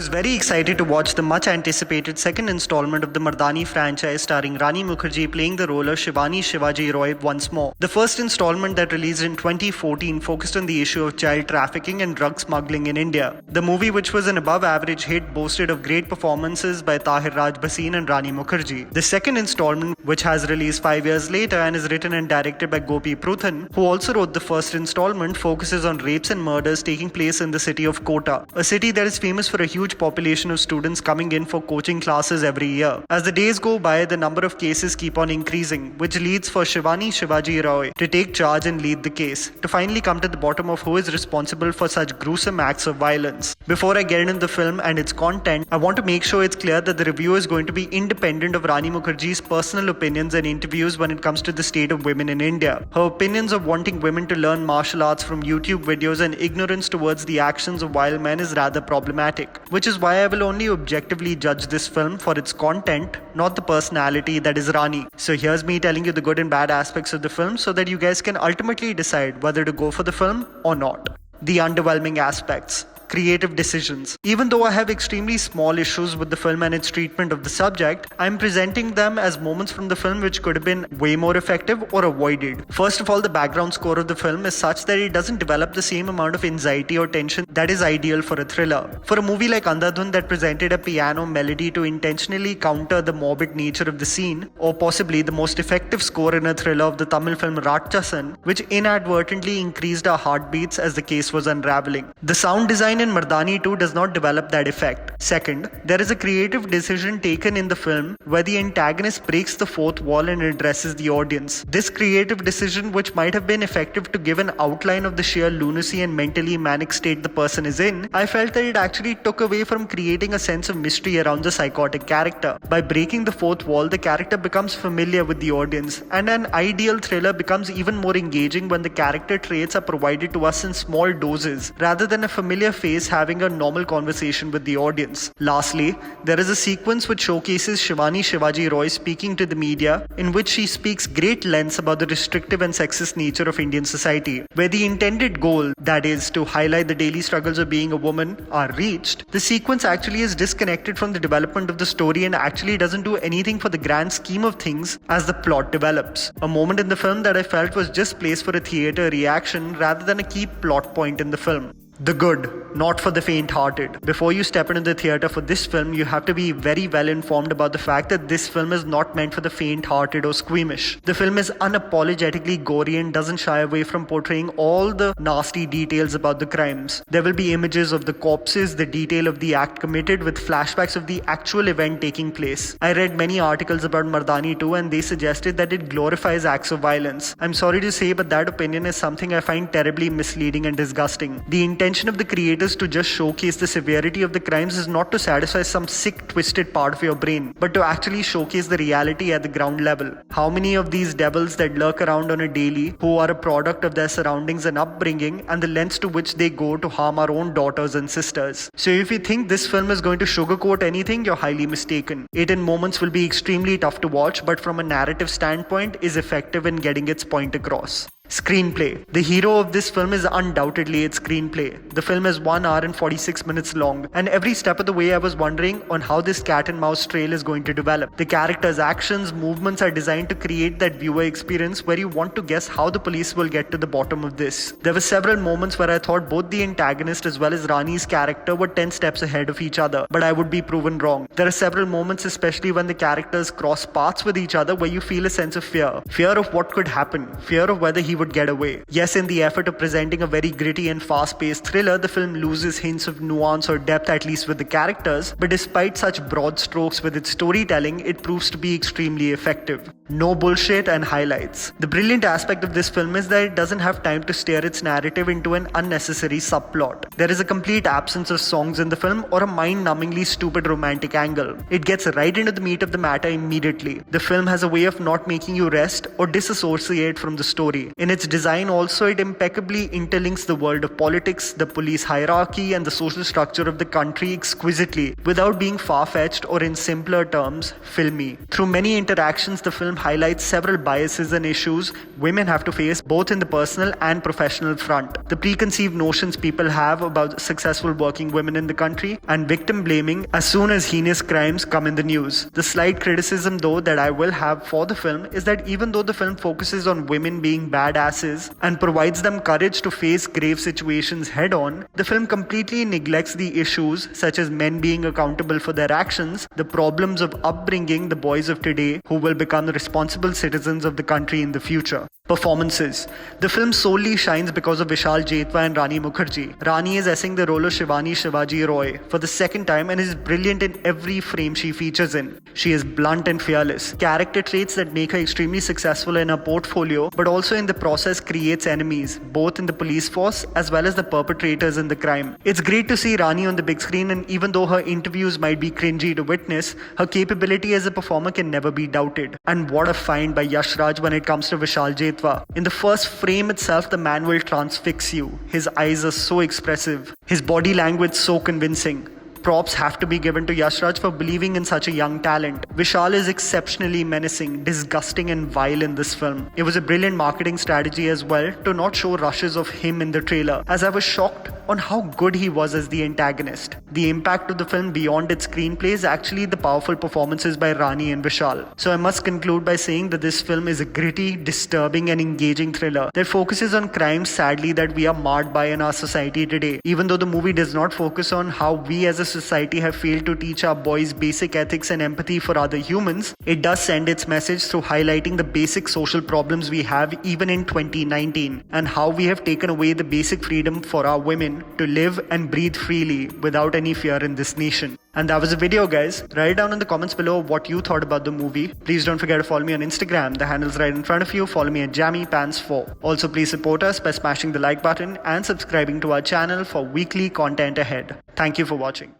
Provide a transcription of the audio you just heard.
was very excited to watch the much anticipated second installment of the Mardaani franchise starring Rani Mukerji playing the role of Shivani Shivaji Roy once more. The first installment that released in 2014 focused on the issue of child trafficking and drug smuggling in India. The movie, which was an above average hit, boasted of great performances by Tahir Raj Bhasin and Rani Mukerji. The second installment, which has released 5 years later and is written and directed by Gopi Pruthan, who also wrote the first installment, focuses on rapes and murders taking place in the city of Kota, a city that is famous for a huge population of students coming in for coaching classes every year. As the days go by, the number of cases keep on increasing, which leads for Shivani Shivaji Roy to take charge and lead the case, to finally come to the bottom of who is responsible for such gruesome acts of violence. Before I get into the film and its content, I want to make sure it's clear that the review is going to be independent of Rani Mukerji's personal opinions and interviews when it comes to the state of women in India. Her opinions of wanting women to learn martial arts from YouTube videos and ignorance towards the actions of wild men is rather problematic, which is why I will only objectively judge this film for its content, not the personality that is Rani. So here's me telling you the good and bad aspects of the film so that you guys can ultimately decide whether to go for the film or not. The underwhelming aspects. Creative decisions. Even though I have extremely small issues with the film and its treatment of the subject, I'm presenting them as moments from the film which could have been way more effective or avoided. First of all, the background score of the film is such that it doesn't develop the same amount of anxiety or tension that is ideal for a thriller. For a movie like Andhadhun that presented a piano melody to intentionally counter the morbid nature of the scene, or possibly the most effective score in a thriller of the Tamil film Ratchasan, which inadvertently increased our heartbeats as the case was unraveling. The sound design in Mardaani 2 does not develop that effect. Second, there is a creative decision taken in the film where the antagonist breaks the fourth wall and addresses the audience. This creative decision, which might have been effective to give an outline of the sheer lunacy and mentally manic state the person is in, I felt that it actually took away from creating a sense of mystery around the psychotic character. By breaking the fourth wall, the character becomes familiar with the audience, and an ideal thriller becomes even more engaging when the character traits are provided to us in small doses rather than a familiar face having a normal conversation with the audience. Lastly, there is a sequence which showcases Shivani Shivaji Roy speaking to the media, in which she speaks great lengths about the restrictive and sexist nature of Indian society. Where the intended goal, that is, to highlight the daily struggles of being a woman, are reached, the sequence actually is disconnected from the development of the story and actually doesn't do anything for the grand scheme of things as the plot develops. A moment in the film that I felt was just placed for a theatre reaction rather than a key plot point in the film. The good, not for the faint-hearted. Before you step into the theatre for this film, you have to be very well informed about the fact that this film is not meant for the faint-hearted or squeamish. The film is unapologetically gory and doesn't shy away from portraying all the nasty details about the crimes. There will be images of the corpses, the detail of the act committed with flashbacks of the actual event taking place. I read many articles about Mardaani 2 and they suggested that it glorifies acts of violence. I'm sorry to say, but that opinion is something I find terribly misleading and disgusting. The intention of the creators to just showcase the severity of the crimes is not to satisfy some sick, twisted part of your brain, but to actually showcase the reality at the ground level. How many of these devils that lurk around on a daily, who are a product of their surroundings and upbringing, and the lengths to which they go to harm our own daughters and sisters. So if you think this film is going to sugarcoat anything, you're highly mistaken. It in moments will be extremely tough to watch, but from a narrative standpoint is effective in getting its point across. Screenplay. The hero of this film is undoubtedly its screenplay. The film is 1 hour and 46 minutes long, and every step of the way I was wondering on how this cat and mouse trail is going to develop. The characters' actions, movements are designed to create that viewer experience where you want to guess how the police will get to the bottom of this. There were several moments where I thought both the antagonist as well as Rani's character were 10 steps ahead of each other, but I would be proven wrong. There are several moments, especially when the characters cross paths with each other, where you feel a sense of fear. Fear of what could happen. Fear of whether he would get away. Yes, in the effort of presenting a very gritty and fast-paced thriller, the film loses hints of nuance or depth, at least with the characters, but despite such broad strokes with its storytelling, it proves to be extremely effective. No bullshit and highlights. The brilliant aspect of this film is that it doesn't have time to steer its narrative into an unnecessary subplot. There is a complete absence of songs in the film or a mind-numbingly stupid romantic angle. It gets right into the meat of the matter immediately. The film has a way of not making you rest or disassociate from the story. In its design also, it impeccably interlinks the world of politics, the police hierarchy, and the social structure of the country exquisitely, without being far-fetched or, in simpler terms, filmy. Through many interactions, the film highlights several biases and issues women have to face both in the personal and professional front. The preconceived notions people have about successful working women in the country, and victim blaming as soon as heinous crimes come in the news. The slight criticism though that I will have for the film is that even though the film focuses on women being badasses and provides them courage to face grave situations head on, the film completely neglects the issues such as men being accountable for their actions, the problems of upbringing the boys of today who will become the responsible citizens of the country in the future. Performances. The film solely shines because of Vishal Jethwa and Rani Mukerji. Rani is essing the role of Shivani Shivaji Roy for the second time and is brilliant in every frame she features in. She is blunt and fearless. Character traits that make her extremely successful in her portfolio, but also in the process creates enemies, both in the police force as well as the perpetrators in the crime. It's great to see Rani on the big screen, and even though her interviews might be cringy to witness, her capability as a performer can never be doubted. And what a find by Yash Raj when it comes to Vishal Jethwa. In the first frame itself, the man will transfix you. His eyes are so expressive, his body language so convincing. Props have to be given to Yash Raj for believing in such a young talent. Vishal is exceptionally menacing, disgusting and vile in this film. It was a brilliant marketing strategy as well to not show rushes of him in the trailer, as I was shocked on how good he was as the antagonist. The impact of the film beyond its screenplay is actually the powerful performances by Rani and Vishal. So I must conclude by saying that this film is a gritty, disturbing and engaging thriller that focuses on crimes sadly that we are marred by in our society today. Even though the movie does not focus on how we as a society have failed to teach our boys basic ethics and empathy for other humans, it does send its message through highlighting the basic social problems we have even in 2019 and how we have taken away the basic freedom for our women to live and breathe freely without any fear in this nation. And that was the video, guys. Write down in the comments below what you thought about the movie. Please don't forget to follow me on Instagram. The handle's right in front of you. Follow me at JammyPants4. Also, please support us by smashing the like button and subscribing to our channel for weekly content ahead. Thank you for watching.